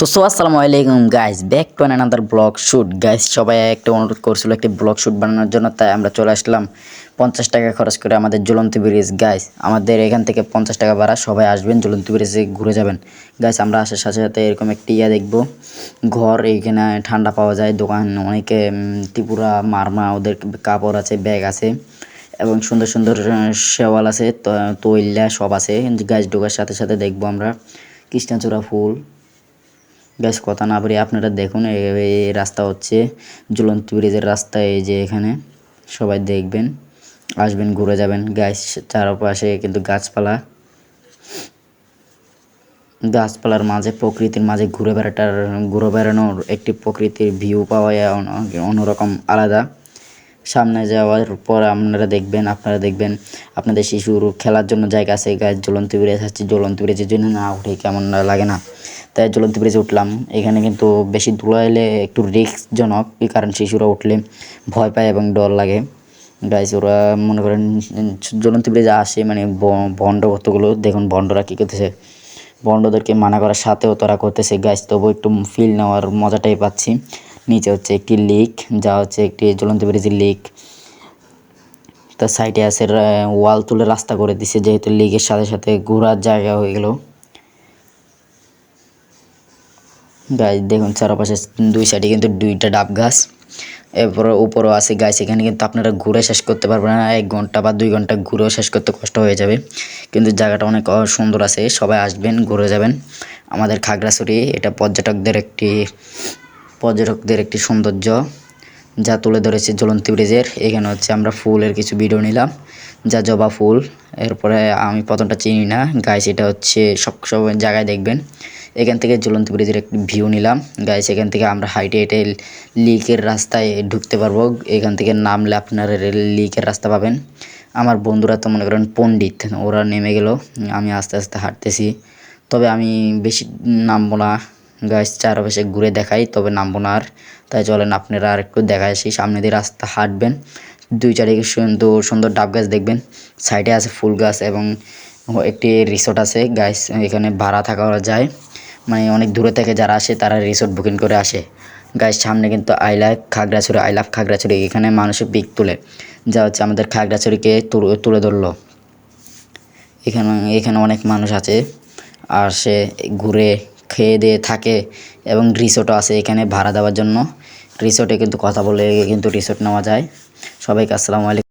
আসসালামু আলাইকুম guys, back to another blog shoot. Guys, সবাই একটা অনুরোধ করছিল একটি ব্লগ শুট বানানোর জন্য, তাই আমরা চলে আসলাম 50 টাকা খরচ করে আমাদের ঝুলন্তী ব্রিজ। গাইস, আমাদের এখান থেকে 50 টাকা ভাড়া, সবাই আসবেন ঝুলন্তী ব্রিজে ঘুরে যাবেন। গাইস, আমরা আসার সাথে সাথে এরকম একটি দেখবো ঘর, এইখানে ঠান্ডা পাওয়া যায়, দোকান অনেকে ত্রিপুরা মারমা, ওদের কাপড় আছে, ব্যাগ আছে এবং সুন্দর সুন্দর শেওয়াল আছে, তৈলা সব আছে। গাইস, ঢোকার সাথে সাথে দেখবো আমরা কৃষ্ণচূড়া ফুল। গাইস, কথা না বলি আপনারা দেখুন, এই রাস্তা হচ্ছে ঝুলন্তী ব্রিজের রাস্তা। এই যে এখানে সবাই দেখবেন, আসবেন, ঘুরে যাবেন। গাইস, চারপাশে কিন্তু গাছপালার মাঝে, প্রকৃতির মাঝে ঘুরে বেড়ানোর একটি প্রকৃতির ভিউ পাওয়া যায় অন্যরকম আলাদা। সামনে যাওয়ার পর আপনারা দেখবেন আপনাদের শিশুর খেলার জন্য জায়গা আছে। গাছ ঝুলন্তী ব্রিজ আছে, ঝুলন্তী ব্রিজের জন্য না উঠে কেমন লাগে না, তাই ঝুলন্তী ব্রিজে উঠলাম। এখানে কিন্তু বেশি ধুলা এলে একটু রিস্কজনক, কারণ শিশুরা উঠলে ভয় পায় এবং ডর লাগে। গাইস, ওরা মনে করেন ঝুলন্তী ব্রিজে আসে মানে ভণ্ড কতগুলো, দেখুন ভণ্ডরা কী করতেছে, ভণ্ডদেরকে মানা করার সাথেও তারা করতেছে। গাইস, তবু একটু ফিল নেওয়ার মজাটাই পাচ্ছি। নিচে হচ্ছে একটি লেক, যা হচ্ছে একটি ঝুলন্তী ব্রিজের লেক। তার সাইডে আছে ওয়াল তুলে রাস্তা করে দিছে, যেহেতু লেকের সাথে সাথে ঘোরার জায়গা হয়ে গেল। গাইস, দেখুন চারপাশে দুই সাইডে কিন্তু দুইটা ডাব গাছ, এরপরে উপরও আছে। গাইস, এখানে কিন্তু আপনারা ঘুরে শেষ করতে পারবেন না, 1 ঘন্টা বা 2 ঘন্টা ঘুরেও শেষ করতে কষ্ট হয়ে যাবে, কিন্তু জায়গাটা অনেক সুন্দর আছে। সবাই আসবেন, ঘুরে যাবেন। আমাদের খাগড়াছড়ি এটা পর্যটকদের একটি সৌন্দর্য, যা তুলে ধরেছে ঝুলন্তী ব্রিজের। এখানে হচ্ছে আমরা ফুলের কিছু ভিডিও নিলাম, যা জবা ফুল। এরপরে আমি প্রথমটা চিনি না। গাইস, এটা হচ্ছে সব জায়গায় দেখবেন। এখান থেকে ঝুলন্তী ব্রিজের একটি ভিউ নিলাম। গাইস, এখান থেকে আমরা হাইটে হেঁটে লিকের রাস্তায় ঢুকতে পারবো। এখান থেকে নামলে আপনারা লিকের রাস্তা পাবেন। আমার বন্ধুরা তো মনে করেন পণ্ডিত, ওরা নেমে গেল, আমি আস্তে আস্তে হাঁটতেছি। তবে আমি বেশি নামবো না। গাইস, চারপাশে ঘুরে দেখাই, তবে নামবো না আর। তাই চলেন আপনারা আর একটু দেখায় আসি। সামনে দিয়ে রাস্তা হাঁটবেন, দুই চারিদিকে সুন্দর সুন্দর ডাব গাছ দেখবেন, সাইডে আছে ফুল গাছ এবং একটি রিসোর্ট আছে। গাইস, এখানে ভাড়া থাকা যায়, মানে অনেক দূরে থেকে যারা আসে তারা রিসোর্ট বুকিং করে আসে। গাইস, সামনে কিন্তু আই লাভ খাগড়াছড়ি, এখানে মানুষের পিক তুলে, যা হচ্ছে আমাদের খাগড়াছড়িকে তুলে ধরলো। এখানে অনেক মানুষ আছে, আর সে ঘুরে খেয়ে দিয়ে থাকে এবং রিসোর্টও আছে এখানে ভাড়া দেওয়ার জন্য। রিসোর্টে কিন্তু কথা বলে কিন্তু রিসোর্ট নেওয়া যায়। সবাইকে আসসালামু আলাইকুম।